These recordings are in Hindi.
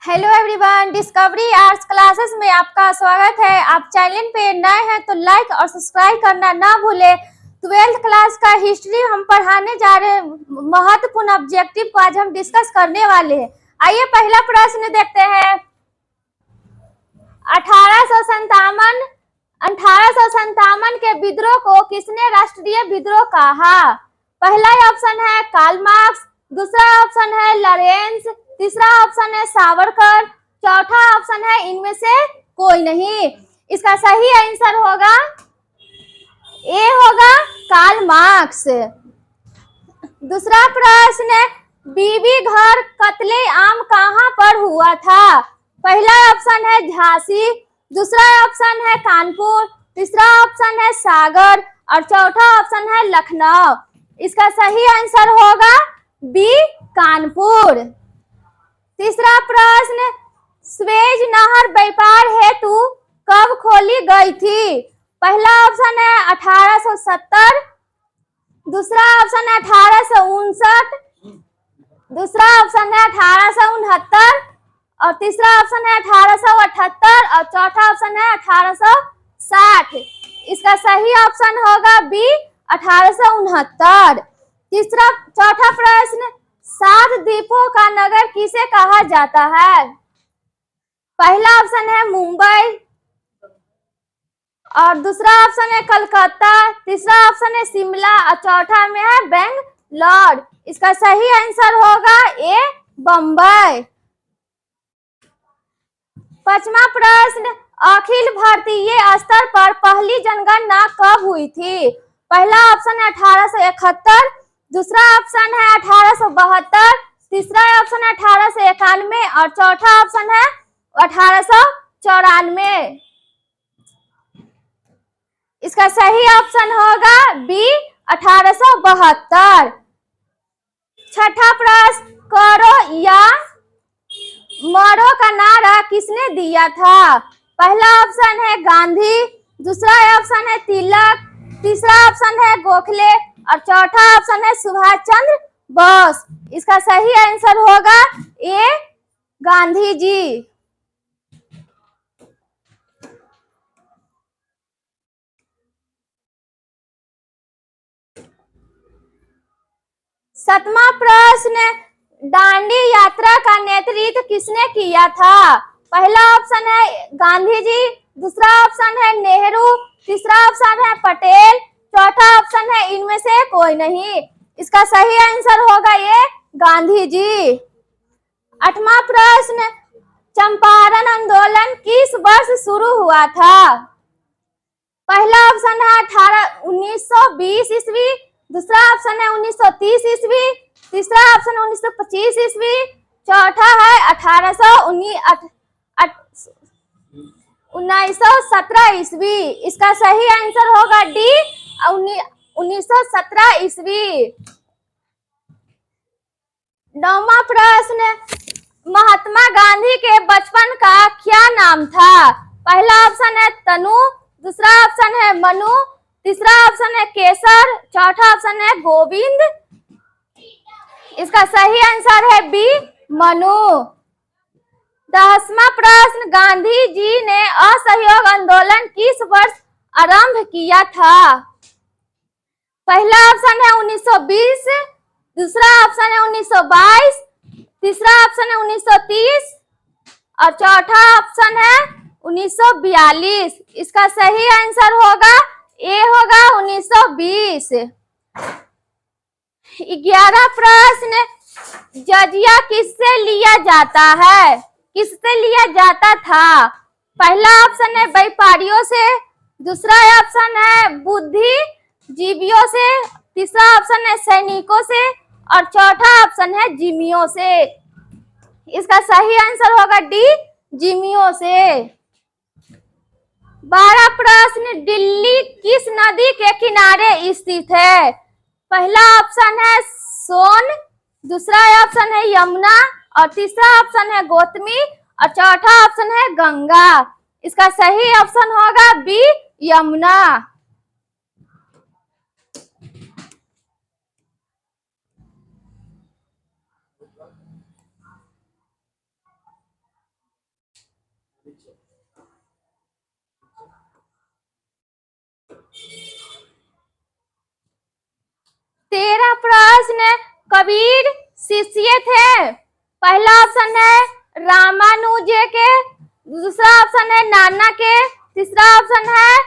Hello everyone, discovery arts classes में आपका स्वागत है। आप चैनल पे नए हैं तो लाइक और सब्सक्राइब करना ना भूलें। 12th क्लास का हिस्ट्री हम पढ़ाने जा रहे हैं। महत्वपूर्ण ऑब्जेक्टिव को आज हम डिस्कस करने वाले हैं। आइए पहला प्रश्न देखते हैं। 1857 के विद्रोह को किसने राष्ट्रीय विद्रोह कहा? पहला ऑप्शन है कार्ल मार्क्स, दूसरा ऑप्शन है लॉरेंस, तीसरा ऑप्शन है सावरकर, चौथा ऑप्शन है इनमें से कोई नहीं। इसका सही आंसर होगा ए होगा कार्ल मार्क्स। दूसरा प्रश्न, बीबी घर कत्ले आम कहां पर हुआ था? पहला ऑप्शन है झांसी, दूसरा ऑप्शन है कानपुर, तीसरा ऑप्शन है सागर और चौथा ऑप्शन है लखनऊ। इसका सही आंसर होगा बी कानपुर। तीसरा प्रश्न, स्वेज नहर व्यापार हेतु कब खोली गई थी? पहला ऑप्शन है 1870, दूसरा ऑप्शन है 1859, दूसरा ऑप्शन है 1869 और तीसरा ऑप्शन है 1878 और चौथा ऑप्शन है 1860। इसका सही ऑप्शन होगा बी 1869। चौथा प्रश्न, 7 द्वीपों का नगर किसे कहा जाता है? पहला ऑप्शन है मुंबई और दूसरा ऑप्शन है कलकत्ता, तीसरा ऑप्शन है शिमला और चौथा में है बेंगलोर। इसका सही आंसर होगा ए बम्बई। पांचवा प्रश्न, अखिल भारतीय स्तर पर पहली जनगणना कब हुई थी? पहला ऑप्शन है 1871, दूसरा ऑप्शन है 1872, तीसरा ऑप्शन है 1891 और चौथा ऑप्शन है 1894। इसका सही ऑप्शन होगा बी 1872। छठा प्रश्न, करो या मरो का नारा किसने दिया था? पहला ऑप्शन है गांधी, दूसरा ऑप्शन है तिलक, तीसरा ऑप्शन है गोखले और चौथा ऑप्शन है सुभाष चंद्र बोस। इसका सही आंसर होगा ए गांधी जी। सातवां प्रश्न, दांडी यात्रा का नेतृत्व किसने किया था? पहला ऑप्शन है गांधी जी, दूसरा ऑप्शन है नेहरू, तीसरा ऑप्शन है पटेल, चौथा ऑप्शन है इनमें से कोई नहीं। इसका सही आंसर होगा ये गांधी जी। आठवां प्रश्न, चंपारण आंदोलन किस वर्ष शुरू हुआ था? पहला ऑप्शन है 1920 ईस्वी, दूसरा ऑप्शन है 1930 ईस्वी, तीसरा ऑप्शन 1925 ईस्वी, चौथा है 1917 ईस्वी। इसका सही आंसर होगा डी 1917 ईस्वी। नौवां प्रश्न, महात्मा गांधी के बचपन का क्या नाम था? पहला ऑप्शन है तनु, दूसरा ऑप्शन है मनु, तीसरा ऑप्शन है केसर, चौथा ऑप्शन है गोविंद। इसका सही आंसर है बी मनु। 10वां प्रश्न, गांधी जी ने असहयोग आंदोलन किस वर्ष आरंभ किया था? पहला ऑप्शन है 1920, दूसरा ऑप्शन है 1922, तीसरा ऑप्शन है 1930 और चौथा ऑप्शन है 1942। इसका सही आंसर होगा ए होगा 1920। 11वां प्रश्न, जजिया किससे लिया जाता है? किससे लिया जाता था? पहला ऑप्शन है व्यापारियों से, दूसरा ऑप्शन है बुद्धिजीवियों से, तीसरा ऑप्शन है सैनिकों से और चौथा ऑप्शन है जिम्मियों से। इसका सही आंसर होगा डी जिम्मियों से। 12वां प्रश्न, दिल्ली किस नदी के किनारे स्थित है? पहला ऑप्शन है सोन, दूसरा ऑप्शन है यमुना और तीसरा ऑप्शन है गौतमी और चौथा ऑप्शन है गंगा। इसका सही ऑप्शन होगा बी यमुना। प्रश्न, कबीर शिष्य थे? पहला ऑप्शन है रामानुज के, दूसरा ऑप्शन है नाना के, तीसरा ऑप्शन है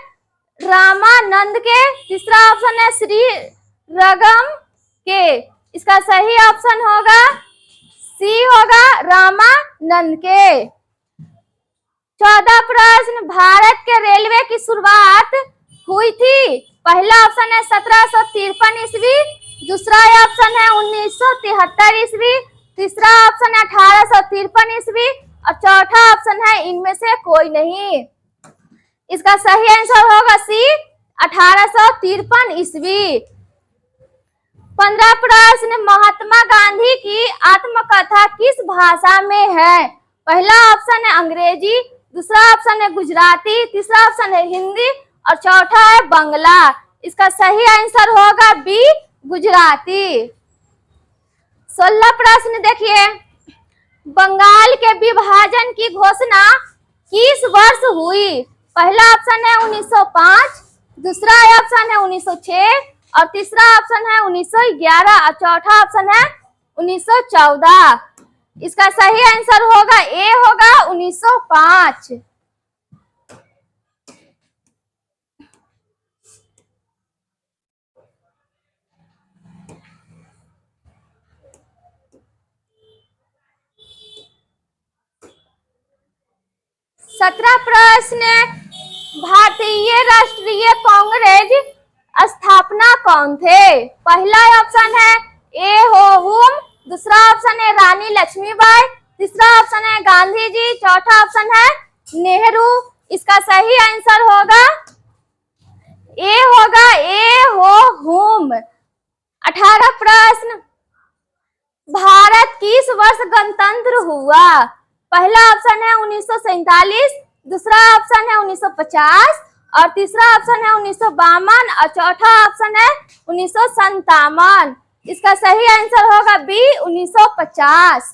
रामानंद के, तीसरा ऑप्शन है श्री रगम के। इसका सही ऑप्शन होगा सी होगा रामानंद के। 14 प्रश्न, भारत के रेलवे की शुरुआत हुई थी? पहला ऑप्शन है 1753 ईस्वी, दूसरा ऑप्शन है 1973 ईस्वी, तीसरा ऑप्शन है 1853 ईस्वी और चौथा ऑप्शन है इनमें से कोई नहीं। इसका सही आंसर होगा सी 1853 ईस्वी। 15 प्रश्न, महात्मा गांधी की आत्मकथा किस भाषा में है? पहला ऑप्शन है अंग्रेजी, दूसरा ऑप्शन है गुजराती, तीसरा ऑप्शन है हिंदी और चौथा है बांग्ला। इसका सही आंसर होगा बी गुजराती। 16 प्रश्न देखिए, बंगाल के विभाजन की घोषणा किस वर्ष हुई? पहला ऑप्शन है 1905, दूसरा ऑप्शन है 1906 और तीसरा ऑप्शन है 1911 और चौथा ऑप्शन है 1914। इसका सही आंसर होगा ए होगा 1905। सत्रह प्रश्न, भारतीय राष्ट्रीय कांग्रेस स्थापना कौन थे? पहला ऑप्शन है ए हो हुम, दूसरा ऑप्शन है रानी लक्ष्मीबाई, तीसरा ऑप्शन है गांधी जी, चौथा ऑप्शन है नेहरू। इसका सही आंसर होगा ए हो हुम। 18 प्रश्न, भारत किस वर्ष गणतंत्र हुआ? पहला ऑप्शन है 1947, दूसरा ऑप्शन है 1950 और तीसरा ऑप्शन है 1952 और चौथा ऑप्शन है 1957। इसका सही आंसर होगा बी 1950।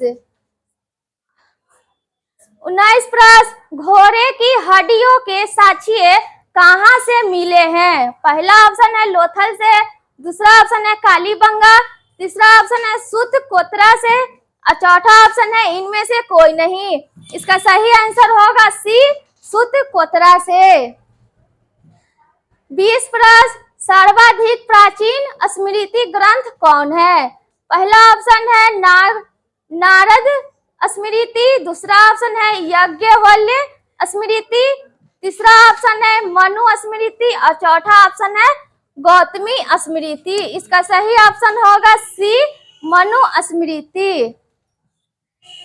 19 प्रश्न, घोड़े की हड्डियों के साँचे कहाँ से मिले हैं? पहला ऑप्शन है लोथल से, दूसरा ऑप्शन है कालीबंगा, तीसरा ऑप्शन है सूतकोतरा से और चौथा ऑप्शन है इनमें से कोई नहीं। इसका सही आंसर होगा सी सूतकोतरा से। 20 प्रश्न, सर्वाधिक प्राचीन स्मृति ग्रंथ कौन है? पहला ऑप्शन है नारद स्मृति, दूसरा ऑप्शन है याज्ञवल्क्य स्मृति, तीसरा ऑप्शन है मनु स्मृति और चौथा ऑप्शन है गौतमी स्मृति। इसका सही ऑप्शन होगा सी मनु स्मृति।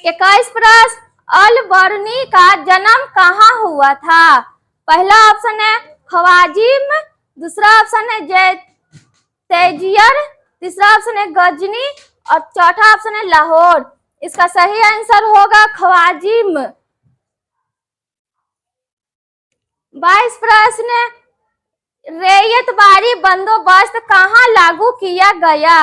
21 प्रश्न, अल-बरूनी का जन्म कहाँ हुआ था? पहला ऑप्शन है खवाजिम, दूसरा ऑप्शन है तेजियर, तीसरा ऑप्शन है गजनी और चौथा ऑप्शन है लाहौर। इसका सही आंसर होगा खवाजिम। 22 प्रश्न, रैयतवाड़ी बंदोबस्त कहाँ लागू किया गया?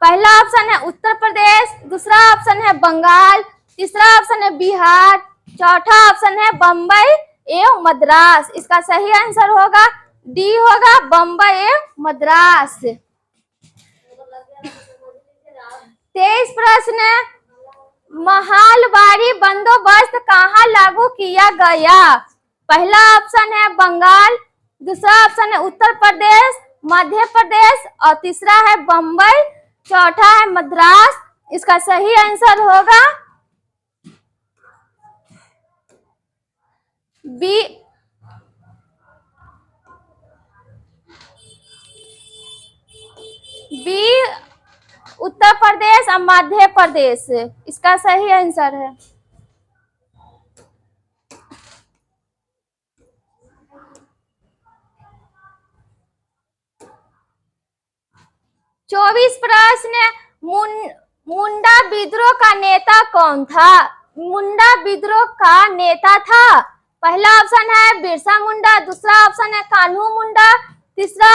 पहला ऑप्शन है उत्तर प्रदेश, दूसरा ऑप्शन है बंगाल, तीसरा ऑप्शन है बिहार, चौथा ऑप्शन है बम्बई एवं मद्रास। इसका सही आंसर होगा डी होगा बम्बई एवं मद्रास। 23 प्रश्न, महलबारी बंदोबस्त कहाँ लागू किया गया? पहला ऑप्शन है बंगाल, दूसरा ऑप्शन है उत्तर प्रदेश, मध्य प्रदेश और तीसरा है बम्बई, चौथा है मद्रास। इसका सही आंसर होगा बी उत्तर प्रदेश और मध्य प्रदेश। इसका सही आंसर है। 24 प्रश्न, मुंडा विद्रोह का नेता कौन था? मुंडा विद्रोह का नेता था, पहला ऑप्शन है बिरसा मुंडा, दूसरा ऑप्शन है कान्हू मुंडा, तीसरा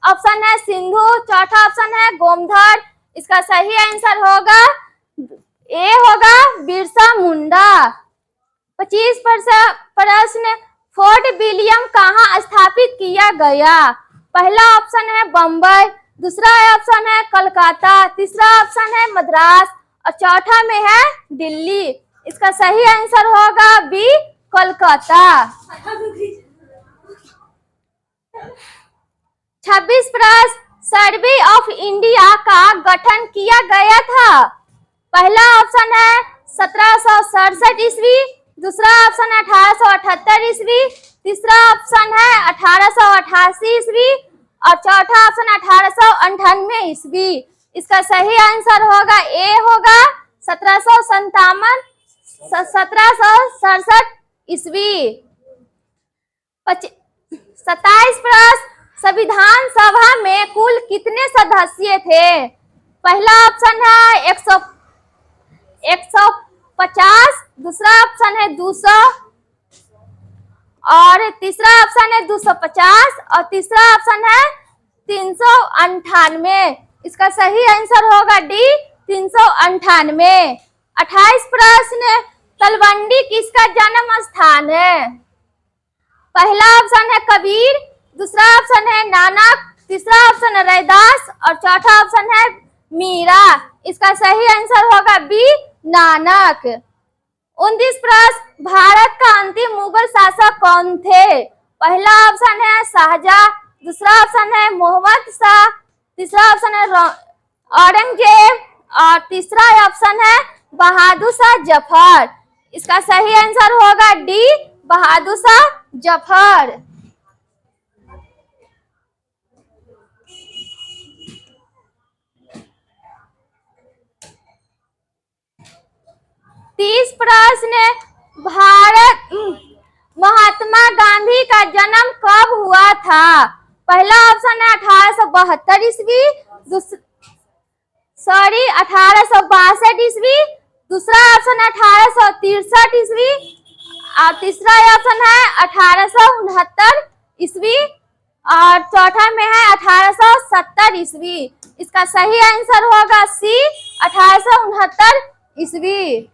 ऑप्शन है सिंधु, चौथा ऑप्शन है गोमधर। इसका सही आंसर होगा ए होगा बिरसा मुंडा। 25 प्रश्न, फोर्ट विलियम कहाँ स्थापित किया गया? पहला ऑप्शन है बम्बई, दूसरा ऑप्शन है कलकत्ता, तीसरा ऑप्शन है मद्रास और चौथा में है दिल्ली। इसका सही आंसर होगा बी कोलकाता। 26 प्रश्न, सर्वे ऑफ इंडिया का गठन किया गया था। पहला ऑप्शन है 1767 ईस्वी, दूसरा ऑप्शन है 1878 ईस्वी, तीसरा ऑप्शन है 1888 ईस्वी और चौथा ऑप्शन 1898 ईस्वी। इसका सही आंसर होगा ए होगा 1767 ईस्वी। 27 प्रश्न, संविधान सभा में कुल कितने सदस्य थे। पहला ऑप्शन है 150, दूसरा ऑप्शन है 200 और तीसरा ऑप्शन है 250 और तीसरा ऑप्शन है 398। इसका सही आंसर होगा डी 398। 28 प्रश्न, तलवंडी किसका जन्म स्थान है। पहला ऑप्शन है कबीर, दूसरा ऑप्शन है नानक, तीसरा ऑप्शन है रैदास और चौथा ऑप्शन है मीरा। इसका सही आंसर होगा बी नानक। 29 प्रश्न, भारत का अंतिम मुगल शासक कौन थे। पहला ऑप्शन है शाहजहां, दूसरा ऑप्शन है मोहम्मद शाह, तीसरा ऑप्शन है औरंगजेब और तीसरा ऑप्शन है बहादुर शाह जफर। इसका सही आंसर होगा डी बहादुर शाह जफर। 30 प्रश्न, महात्मा गांधी का जन्म कब हुआ था। पहला ऑप्शन है 1862 ईस्वी, 1862 ईस्वी, दूसरा ऑप्शन है 1863 ईस्वी और तीसरा ऑप्शन है 1869 ईस्वी और चौथा में है 1870 ईस्वी। इसका सही आंसर होगा सी 1869 ईस्वी।